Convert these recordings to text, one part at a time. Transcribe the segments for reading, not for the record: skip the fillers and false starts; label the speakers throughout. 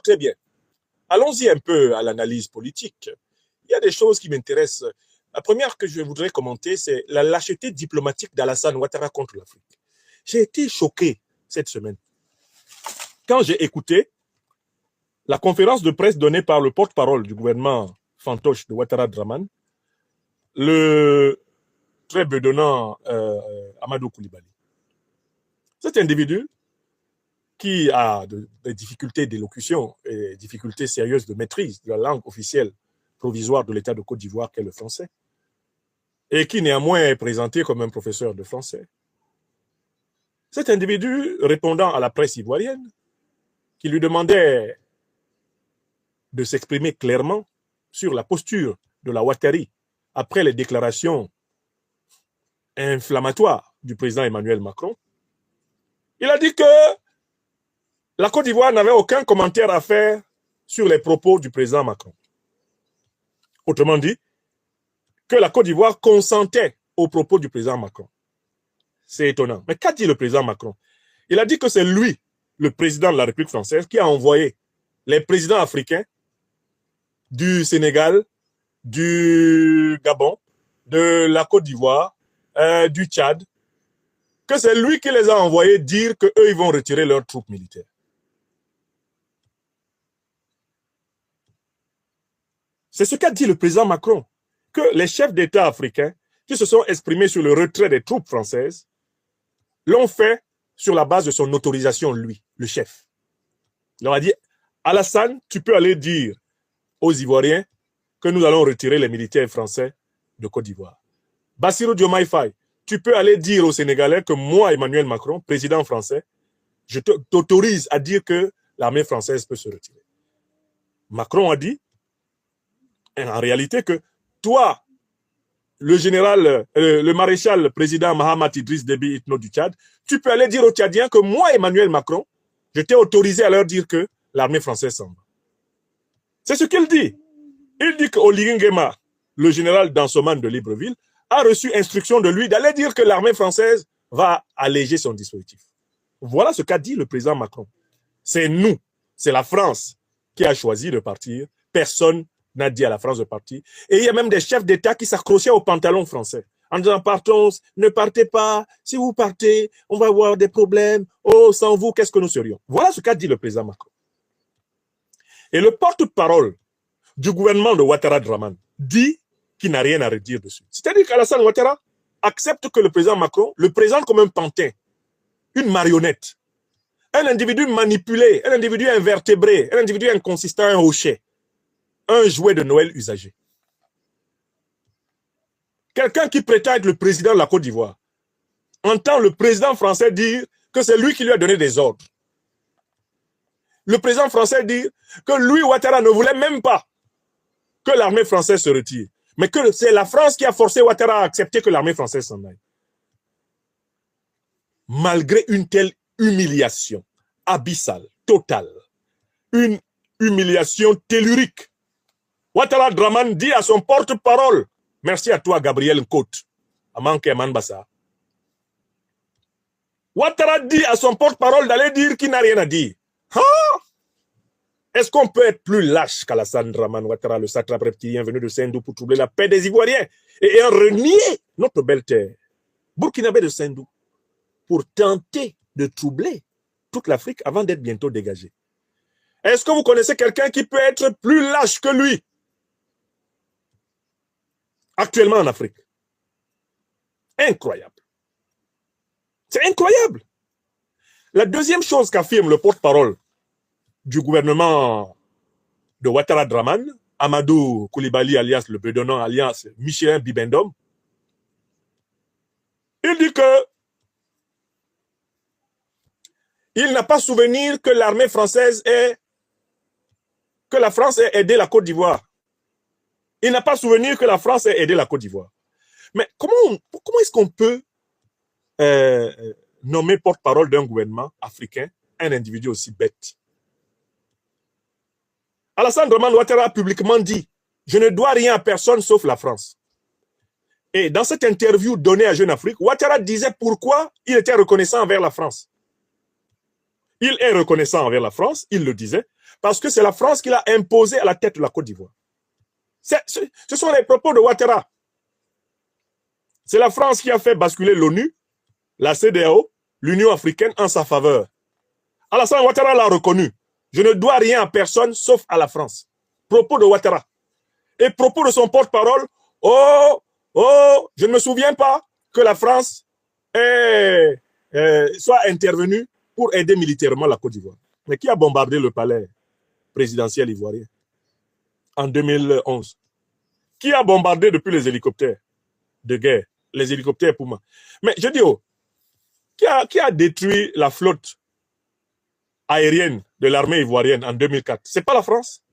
Speaker 1: très bien. Allons-y un peu à l'analyse politique. Il y a des choses qui m'intéressent. La première que je voudrais commenter, c'est la lâcheté diplomatique d'Alassane Ouattara contre l'Afrique. J'ai été choqué cette semaine quand j'ai écouté la conférence de presse donnée par le porte-parole du gouvernement fantoche de Ouattara Draman, le très bedonnant Amadou Koulibaly. Cet individu qui a des difficultés d'élocution et des difficultés sérieuses de maîtrise de la langue officielle provisoire de l'État de Côte d'Ivoire qu'est le français, et qui néanmoins est présenté comme un professeur de français. Cet individu, répondant à la presse ivoirienne, qui lui demandait de s'exprimer clairement sur la posture de la Ouattari après les déclarations inflammatoires du président Emmanuel Macron, il a dit que la Côte d'Ivoire n'avait aucun commentaire à faire sur les propos du président Macron. Autrement dit, que la Côte d'Ivoire consentait aux propos du président Macron. C'est étonnant. Mais qu'a dit le président Macron? Il a dit que c'est lui, le président de la République française, qui a envoyé les présidents africains du Sénégal, du Gabon, de la Côte d'Ivoire, du Tchad, que c'est lui qui les a envoyés dire qu'eux, ils vont retirer leurs troupes militaires. C'est ce qu'a dit le président Macron, que les chefs d'État africains qui se sont exprimés sur le retrait des troupes françaises l'ont fait sur la base de son autorisation, lui, le chef. Il leur a dit, Alassane, tu peux aller dire aux Ivoiriens que nous allons retirer les militaires français de Côte d'Ivoire. Bassirou Diomaye Faye, tu peux aller dire aux Sénégalais que moi, Emmanuel Macron, président français, je t'autorise à dire que l'armée française peut se retirer. Macron a dit, en réalité, que toi, le général, le maréchal président Mahamat Idriss Déby Itno du Tchad, tu peux aller dire aux Tchadiens que moi, Emmanuel Macron, je t'ai autorisé à leur dire que l'armée française s'en va. C'est ce qu'il dit. Il dit qu'Oligui Nguema, le général Dansoman de Libreville, a reçu instruction de lui d'aller dire que l'armée française va alléger son dispositif. Voilà ce qu'a dit le président Macron. C'est nous, c'est la France qui a choisi de partir. Personne n'a dit à la France de partir. Et il y a même des chefs d'État qui s'accrochaient aux pantalons français en disant partons, ne partez pas, si vous partez, on va avoir des problèmes, oh, sans vous, qu'est-ce que nous serions? Voilà ce qu'a dit le président Macron. Et le porte-parole du gouvernement de Ouattara Draman dit qu'il n'a rien à redire dessus. C'est-à-dire qu'Alassane Ouattara accepte que le président Macron le présente comme un pantin, une marionnette, un individu manipulé, un individu invertébré, un individu inconsistant, un hochet, un jouet de Noël usagé. Quelqu'un qui prétend être le président de la Côte d'Ivoire entend le président français dire que c'est lui qui lui a donné des ordres. Le président français dit que lui, Ouattara, ne voulait même pas que l'armée française se retire, mais que c'est la France qui a forcé Ouattara à accepter que l'armée française s'en aille. Malgré une telle humiliation abyssale, totale, une humiliation tellurique, Ouattara Draman dit à son porte-parole, merci à toi Gabriel Nkot, Amanke Manbassa. Ouattara dit à son porte-parole d'aller dire qu'il n'a rien à dire. Hein? Est-ce qu'on peut être plus lâche qu'Alassane Draman Ouattara, le satrape reptilien venu de Sendou pour troubler la paix des Ivoiriens et en renier notre belle terre, burkinabé de Sendou, pour tenter de troubler toute l'Afrique avant d'être bientôt dégagé? Est-ce que vous connaissez quelqu'un qui peut être plus lâche que lui actuellement en Afrique? Incroyable. C'est incroyable. La deuxième chose qu'affirme le porte-parole du gouvernement de Ouattara Draman, Amadou Koulibaly alias le bedonnant alias Michelin Bibendum, il dit que il n'a pas souvenir que l'armée française que la France ait aidé la Côte d'Ivoire. Il n'a pas souvenir que la France ait aidé la Côte d'Ivoire. Mais comment est-ce qu'on peut nommer porte-parole d'un gouvernement africain un individu aussi bête? Alassane Draman Ouattara a publiquement dit « Je ne dois rien à personne sauf la France ». Et dans cette interview donnée à Jeune Afrique, Ouattara disait pourquoi il était reconnaissant envers la France. Il est reconnaissant envers la France, il le disait, parce que c'est la France qui l'a imposé à la tête de la Côte d'Ivoire. Ce sont les propos de Ouattara. C'est la France qui a fait basculer l'ONU, la CEDEAO, l'Union africaine en sa faveur. Alassane Ouattara l'a reconnu. Je ne dois rien à personne sauf à la France. Propos de Ouattara. Et propos de son porte-parole, je ne me souviens pas que la France soit intervenue pour aider militairement la Côte d'Ivoire. Mais qui a bombardé le palais présidentiel ivoirien en 2011? Qui a bombardé depuis les hélicoptères de guerre, les hélicoptères Puma? Mais je dis, qui a détruit la flotte aérienne de l'armée ivoirienne en 2004? Ce n'est pas la France.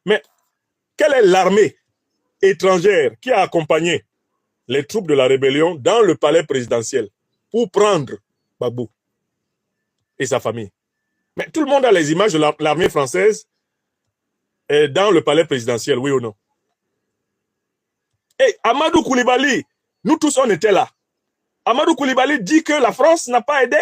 Speaker 1: Mais quelle est l'armée étrangère qui a accompagné les troupes de la rébellion dans le palais présidentiel pour prendre Gbagbo et sa famille? Mais tout le monde a les images de l'armée française dans le palais présidentiel, oui ou non? Et Amadou Koulibaly, nous tous on était là. Amadou Koulibaly dit que la France n'a pas aidé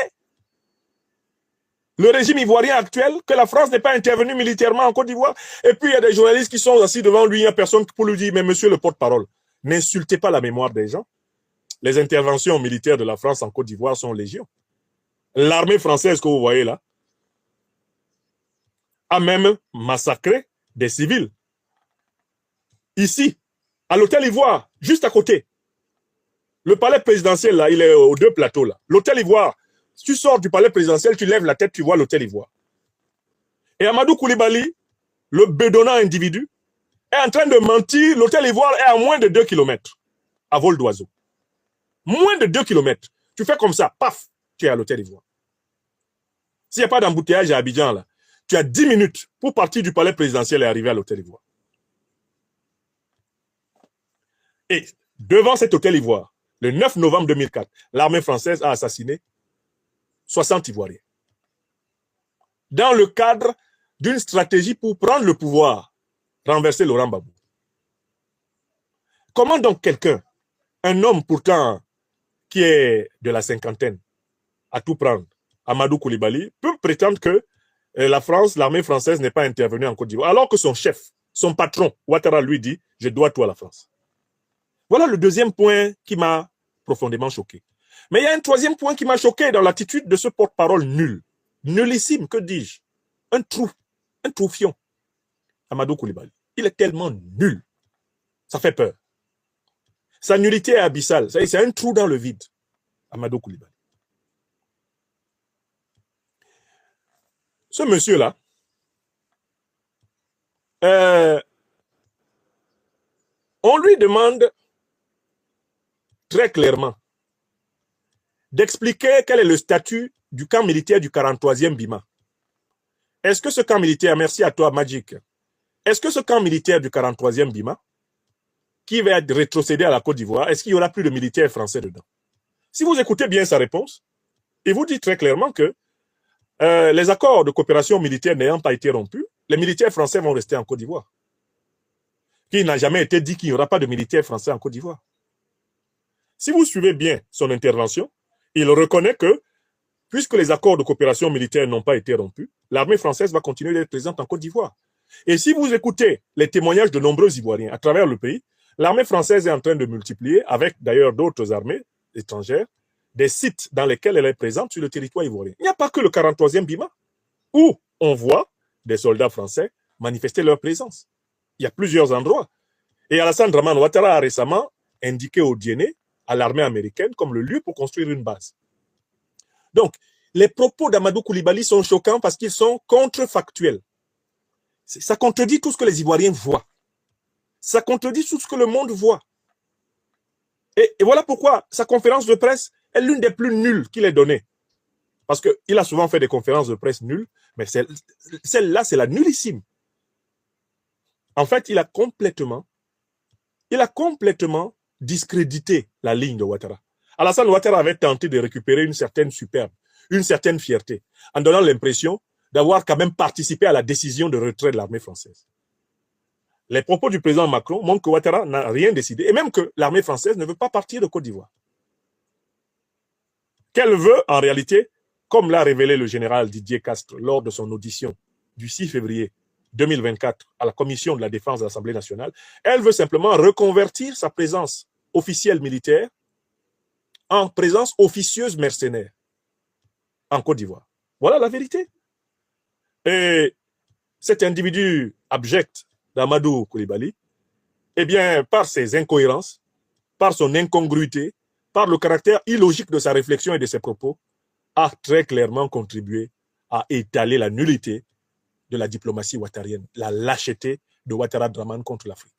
Speaker 1: le régime ivoirien actuel, que la France n'est pas intervenue militairement en Côte d'Ivoire. Et puis il y a des journalistes qui sont assis devant lui, il n'y a personne pour lui dire, mais monsieur le porte-parole, n'insultez pas la mémoire des gens. Les interventions militaires de la France en Côte d'Ivoire sont légion. L'armée française que vous voyez là a même massacré des civils. Ici, à l'hôtel Ivoire, juste à côté. Le palais présidentiel, là, il est aux deux plateaux, là. L'hôtel Ivoire, si tu sors du palais présidentiel, tu lèves la tête, tu vois l'hôtel Ivoire. Et Amadou Koulibaly, le bedonnant individu, est en train de mentir. L'hôtel Ivoire est à moins de 2 km à vol d'oiseau. Moins de 2 km. Tu fais comme ça, paf, tu es à l'hôtel Ivoire. S'il n'y a pas d'embouteillage à Abidjan, là, tu as 10 minutes pour partir du palais présidentiel et arriver à l'hôtel Ivoire. Et devant cet hôtel Ivoire, le 9 novembre 2004, l'armée française a assassiné 60 Ivoiriens. Dans le cadre d'une stratégie pour prendre le pouvoir, renverser Laurent Gbagbo. Comment donc quelqu'un, un homme pourtant qui est de la cinquantaine, à tout prendre, Amadou Koulibaly, peut prétendre que la France, l'armée française n'est pas intervenue en Côte d'Ivoire, alors que son chef, son patron, Ouattara, lui dit « Je dois tout à la France ». Voilà le deuxième point qui m'a profondément choqué. Mais il y a un troisième point qui m'a choqué dans l'attitude de ce porte-parole nul. Nullissime, que dis-je? Un troufion. Amadou Koulibaly. Il est tellement nul. Ça fait peur. Sa nullité est abyssale. C'est un trou dans le vide. Amadou Koulibaly. Ce monsieur-là, on lui demande très clairement d'expliquer quel est le statut du camp militaire du 43e Bima. Est-ce que ce camp militaire, merci à toi Magic, est-ce que ce camp militaire du 43e Bima, qui va être rétrocédé à la Côte d'Ivoire, est-ce qu'il n'y aura plus de militaires français dedans? Si vous écoutez bien sa réponse, il vous dit très clairement que les accords de coopération militaire n'ayant pas été rompus, les militaires français vont rester en Côte d'Ivoire. Il n'a jamais été dit qu'il n'y aura pas de militaires français en Côte d'Ivoire. Si vous suivez bien son intervention, il reconnaît que, puisque les accords de coopération militaire n'ont pas été rompus, l'armée française va continuer d'être présente en Côte d'Ivoire. Et si vous écoutez les témoignages de nombreux Ivoiriens à travers le pays, l'armée française est en train de multiplier, avec d'ailleurs d'autres armées étrangères, des sites dans lesquels elle est présente sur le territoire ivoirien. Il n'y a pas que le 43e Bima, où on voit des soldats français manifester leur présence. Il y a plusieurs endroits. Et Alassane Draman Ouattara a récemment indiqué au Djenné, à l'armée américaine, comme le lieu pour construire une base. Donc, les propos d'Amadou Koulibaly sont choquants parce qu'ils sont contrefactuels. Ça contredit tout ce que les Ivoiriens voient. Ça contredit tout ce que le monde voit. Et voilà pourquoi sa conférence de presse est l'une des plus nulles qu'il ait données. Parce qu'il a souvent fait des conférences de presse nulles, mais celle-là, c'est la nullissime. En fait, il a complètement discrédité la ligne de Ouattara. Alassane Ouattara avait tenté de récupérer une certaine superbe, une certaine fierté, en donnant l'impression d'avoir quand même participé à la décision de retrait de l'armée française. Les propos du président Macron montrent que Ouattara n'a rien décidé, et même que l'armée française ne veut pas partir de Côte d'Ivoire. Qu'elle veut, en réalité, comme l'a révélé le général Didier Castres lors de son audition du 6 février 2024 à la Commission de la Défense de l'Assemblée nationale, elle veut simplement reconvertir sa présence officielle militaire en présence officieuse mercenaire en Côte d'Ivoire. Voilà la vérité. Et cet individu abject d'Amadou Koulibaly, eh bien, par ses incohérences, par son incongruité, par le caractère illogique de sa réflexion et de ses propos, a très clairement contribué à étaler la nullité de la diplomatie ouattarienne, la lâcheté de Ouattara Draman contre l'Afrique.